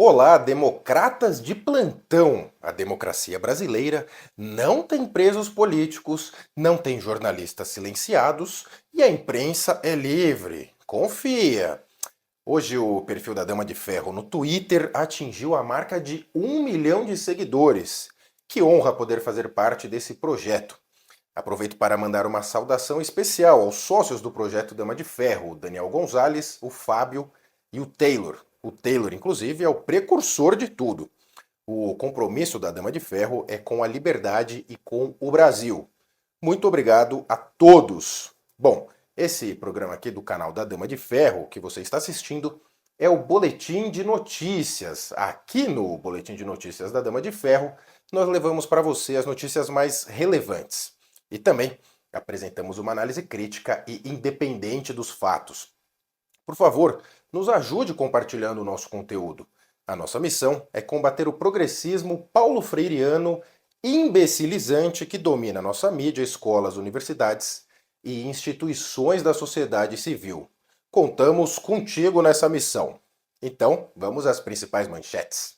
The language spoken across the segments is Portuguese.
Olá, democratas de plantão! A democracia brasileira não tem presos políticos, não tem jornalistas silenciados e a imprensa é livre. Confia! Hoje o perfil da Dama de Ferro no Twitter atingiu a marca de 1 milhão de seguidores. Que honra poder fazer parte desse projeto. Aproveito para mandar uma saudação especial aos sócios do projeto Dama de Ferro, o Daniel Gonzalez, o Fábio e o Taylor. O Taylor, inclusive, é o precursor de tudo. O compromisso da Dama de Ferro é com a liberdade e com o Brasil. Muito obrigado a todos. Bom, esse programa aqui do canal da Dama de Ferro que você está assistindo é o Boletim de Notícias. Aqui no Boletim de Notícias da Dama de Ferro, nós levamos para você as notícias mais relevantes. E também apresentamos uma análise crítica e independente dos fatos. Por favor, nos ajude compartilhando o nosso conteúdo. A nossa missão é combater o progressismo paulo-freireano imbecilizante que domina nossa mídia, escolas, universidades e instituições da sociedade civil. Contamos contigo nessa missão. Então, vamos às principais manchetes.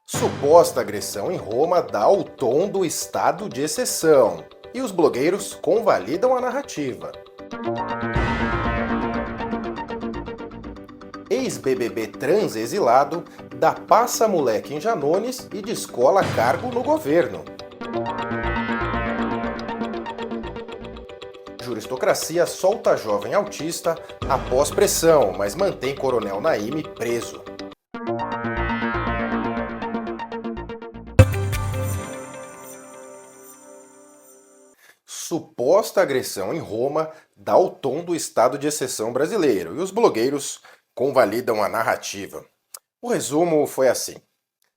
Suposta agressão em Roma dá o tom do estado de exceção. E os blogueiros convalidam a narrativa. Ex-BBB trans exilado dá passa-moleque em Janones e descola cargo no governo. Juristocracia solta jovem autista após pressão, mas mantém coronel Naime preso. Suposta agressão em Roma dá o tom do estado de exceção brasileiro e os blogueiros convalidam a narrativa. O resumo foi assim.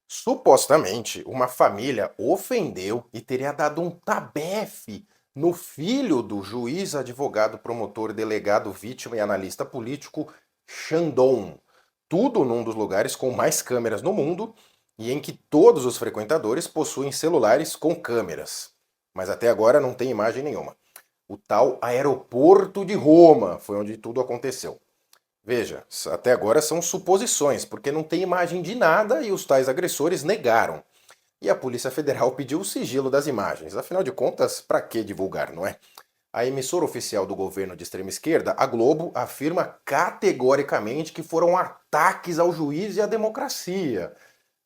Supostamente, uma família ofendeu e teria dado um tabefe no filho do juiz, advogado, promotor, delegado, vítima e analista político Xandão. Tudo num dos lugares com mais câmeras no mundo e em que todos os frequentadores possuem celulares com câmeras. Mas até agora não tem imagem nenhuma. O tal aeroporto de Roma foi onde tudo aconteceu. Veja, até agora são suposições, porque não tem imagem de nada e os tais agressores negaram. E a Polícia Federal pediu o sigilo das imagens. Afinal de contas, para que divulgar, não é? A emissora oficial do governo de extrema esquerda, a Globo, afirma categoricamente que foram ataques ao juiz e à democracia.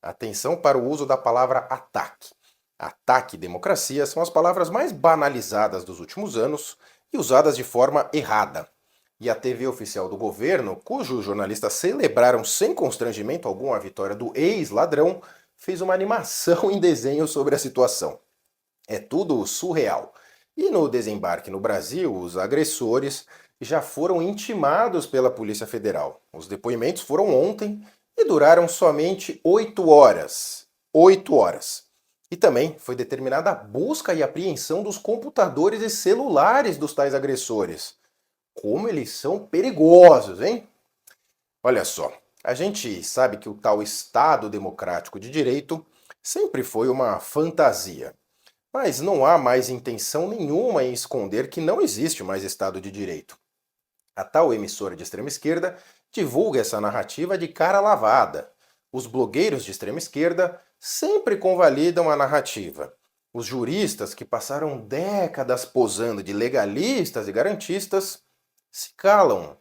Atenção para o uso da palavra ataque. Ataque e democracia são as palavras mais banalizadas dos últimos anos e usadas de forma errada. E a TV oficial do governo, cujos jornalistas celebraram sem constrangimento algum a vitória do ex-ladrão, fez uma animação em desenho sobre a situação. É tudo surreal. E no desembarque no Brasil, os agressores já foram intimados pela Polícia Federal. Os depoimentos foram ontem e duraram somente 8 horas. 8 horas. E também foi determinada a busca e apreensão dos computadores e celulares dos tais agressores. Como eles são perigosos, hein? Olha só, a gente sabe que o tal Estado Democrático de Direito sempre foi uma fantasia. Mas não há mais intenção nenhuma em esconder que não existe mais Estado de Direito. A tal emissora de extrema esquerda divulga essa narrativa de cara lavada. Os blogueiros de extrema esquerda sempre convalidam a narrativa. Os juristas que passaram décadas posando de legalistas e garantistas se calam.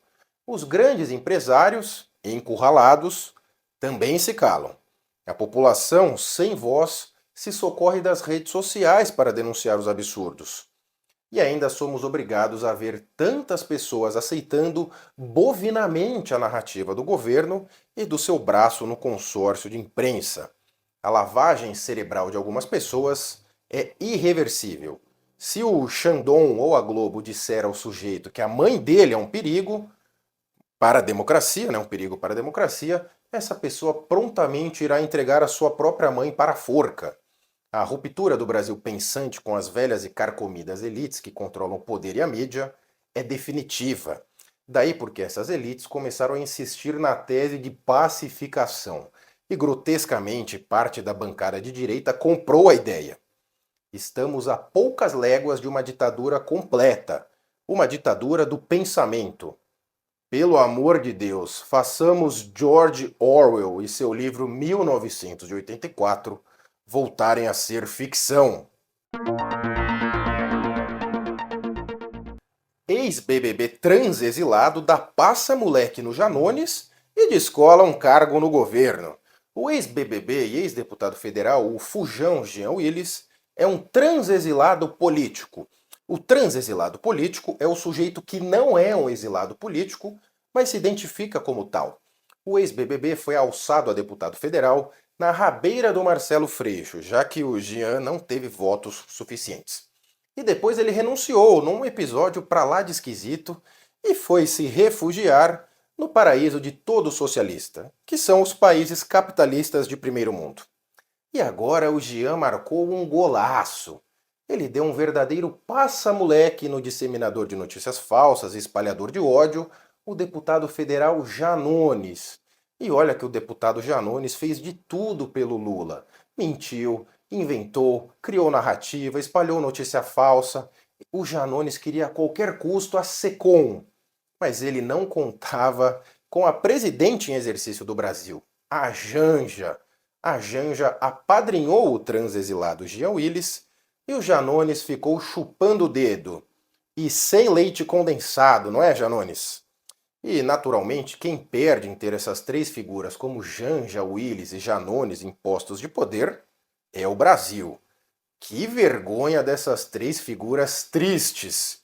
Os grandes empresários, encurralados, também se calam. A população, sem voz, se socorre das redes sociais para denunciar os absurdos. E ainda somos obrigados a ver tantas pessoas aceitando bovinamente a narrativa do governo e do seu braço no consórcio de imprensa. A lavagem cerebral de algumas pessoas é irreversível. Se o Xandão ou a Globo disser ao sujeito que a mãe dele é um perigo para a democracia, um perigo para a democracia, essa pessoa prontamente irá entregar a sua própria mãe para a forca. A ruptura do Brasil pensante com as velhas e carcomidas elites que controlam o poder e a mídia é definitiva. Daí porque essas elites começaram a insistir na tese de pacificação. E grotescamente parte da bancada de direita comprou a ideia. Estamos a poucas léguas de uma ditadura completa. Uma ditadura do pensamento. Pelo amor de Deus, façamos George Orwell e seu livro 1984 voltarem a ser ficção. Ex-BBB transexilado dá passa-moleque no Janones e descola um cargo no governo. O ex-BBB e ex-deputado federal, o Fujão Jean Willis, é um transexilado político. O transexilado político é o sujeito que não é um exilado político, mas se identifica como tal. O ex-BBB foi alçado a deputado federal na rabeira do Marcelo Freixo, já que o Jean não teve votos suficientes. E depois ele renunciou num episódio pra lá de esquisito e foi se refugiar no paraíso de todo socialista, que são os países capitalistas de primeiro mundo. E agora o Jean marcou um golaço. Ele deu um verdadeiro passa-moleque no disseminador de notícias falsas e espalhador de ódio, o deputado federal Janones. E olha que o deputado Janones fez de tudo pelo Lula. Mentiu, inventou, criou narrativa, espalhou notícia falsa. O Janones queria a qualquer custo a SECOM, mas ele não contava com a presidente em exercício do Brasil, a Janja. A Janja apadrinhou o transexilado Jean Willis e o Janones ficou chupando o dedo. E sem leite condensado, não é, Janones? E, naturalmente, quem perde em ter essas três figuras como Janja, Willis e Janones em postos de poder é o Brasil. Que vergonha dessas três figuras tristes!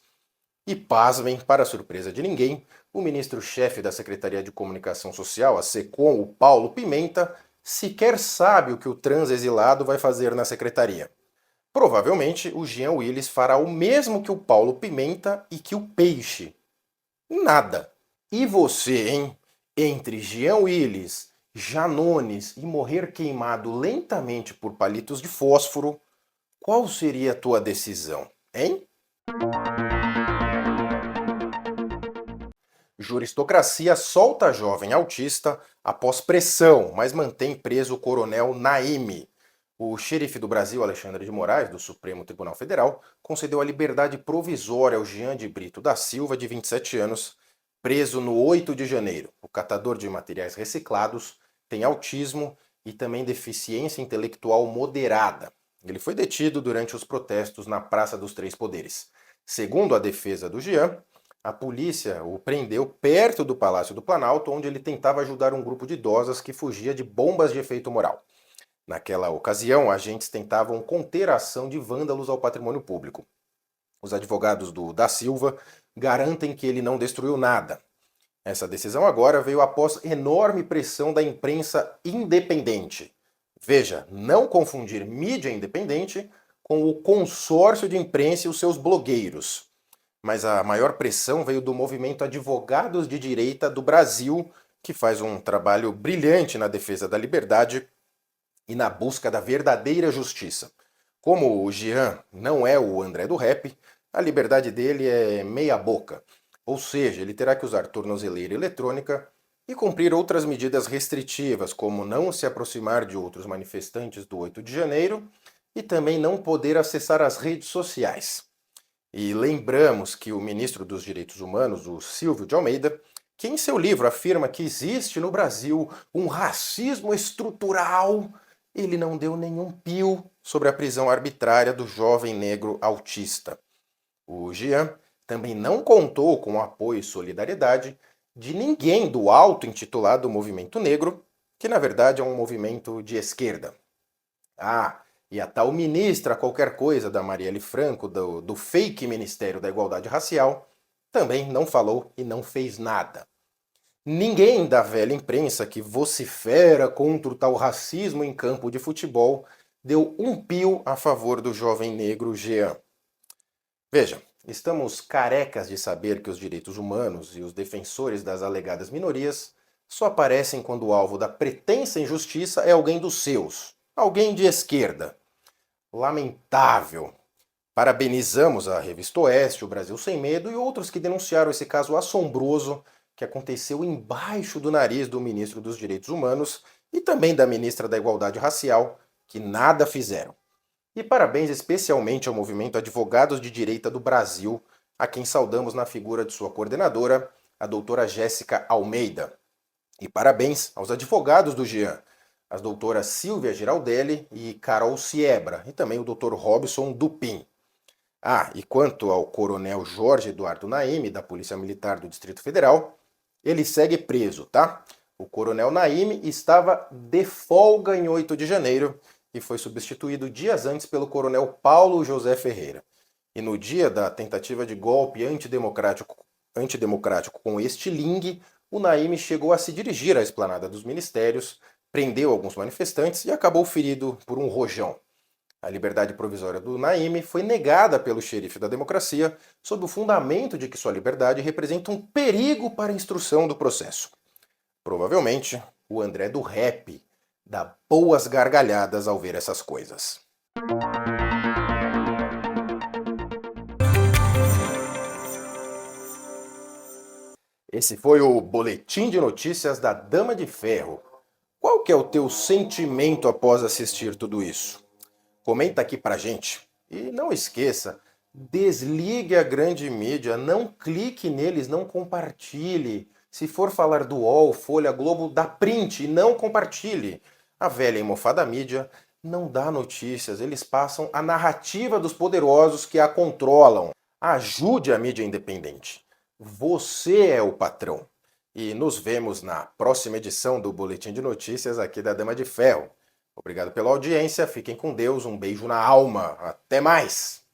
E pasmem, para surpresa de ninguém, o ministro-chefe da Secretaria de Comunicação Social, a SECOM, o Paulo Pimenta, sequer sabe o que o transexilado vai fazer na secretaria. Provavelmente o Jean Willis fará o mesmo que o Paulo Pimenta e que o Peixe. Nada. E você, hein? Entre Jean Willis, Janones e morrer queimado lentamente por palitos de fósforo, qual seria a tua decisão, hein? Juristocracia solta jovem autista após pressão, mas mantém preso o coronel Naime. O xerife do Brasil, Alexandre de Moraes, do Supremo Tribunal Federal, concedeu a liberdade provisória ao Jean de Brito da Silva, de 27 anos, preso no 8 de janeiro. O catador de materiais reciclados tem autismo e também deficiência intelectual moderada. Ele foi detido durante os protestos na Praça dos Três Poderes. Segundo a defesa do Jean, a polícia o prendeu perto do Palácio do Planalto, onde ele tentava ajudar um grupo de idosas que fugia de bombas de efeito moral. Naquela ocasião, agentes tentavam conter a ação de vândalos ao patrimônio público. Os advogados do da Silva garantem que ele não destruiu nada. Essa decisão agora veio após enorme pressão da imprensa independente. Veja, não confundir mídia independente com o consórcio de imprensa e os seus blogueiros. Mas a maior pressão veio do movimento Advogados de Direita do Brasil, que faz um trabalho brilhante na defesa da liberdade e na busca da verdadeira justiça. Como o Jean não é o André do rap, a liberdade dele é meia boca. Ou seja, ele terá que usar tornozeleira eletrônica e cumprir outras medidas restritivas, como não se aproximar de outros manifestantes do 8 de janeiro e também não poder acessar as redes sociais. E lembramos que o ministro dos Direitos Humanos, o Silvio de Almeida, que em seu livro afirma que existe no Brasil um racismo estrutural, ele não deu nenhum pio sobre a prisão arbitrária do jovem negro autista. O Jean também não contou com o apoio e solidariedade de ninguém do auto-intitulado Movimento Negro, que na verdade é um movimento de esquerda. Ah, e a tal ministra qualquer coisa da Marielle Franco, do fake Ministério da Igualdade Racial, também não falou e não fez nada. Ninguém da velha imprensa que vocifera contra o tal racismo em campo de futebol deu um pio a favor do jovem negro Jean. Veja, estamos carecas de saber que os direitos humanos e os defensores das alegadas minorias só aparecem quando o alvo da pretensa injustiça é alguém dos seus, alguém de esquerda. Lamentável. Parabenizamos a Revista Oeste, o Brasil Sem Medo e outros que denunciaram esse caso assombroso que aconteceu embaixo do nariz do ministro dos Direitos Humanos e também da ministra da Igualdade Racial, que nada fizeram. E parabéns especialmente ao movimento Advogados de Direita do Brasil, a quem saudamos na figura de sua coordenadora, a doutora Jéssica Almeida. E parabéns aos advogados do Jean, as doutoras Silvia Giraldelli e Carol Siebra, e também o doutor Robson Dupin. Ah, e quanto ao coronel Jorge Eduardo Naime, da Polícia Militar do Distrito Federal, ele segue preso, tá? O coronel Naime estava de folga em 8 de janeiro e foi substituído dias antes pelo coronel Paulo José Ferreira. E no dia da tentativa de golpe antidemocrático com estilingue, o Naime chegou a se dirigir à esplanada dos ministérios, prendeu alguns manifestantes e acabou ferido por um rojão. A liberdade provisória do Naime foi negada pelo xerife da democracia sob o fundamento de que sua liberdade representa um perigo para a instrução do processo. Provavelmente, o André do Rap dá boas gargalhadas ao ver essas coisas. Esse foi o Boletim de Notícias da Dama de Ferro. Qual que é o teu sentimento após assistir tudo isso? Comenta aqui pra gente. E não esqueça, desligue a grande mídia, não clique neles, não compartilhe. Se for falar do UOL, Folha, Globo, dá print e não compartilhe. A velha e mofada mídia não dá notícias, eles passam a narrativa dos poderosos que a controlam. Ajude a mídia independente. Você é o patrão. E nos vemos na próxima edição do Boletim de Notícias aqui da Dama de Ferro. Obrigado pela audiência, fiquem com Deus, um beijo na alma, até mais!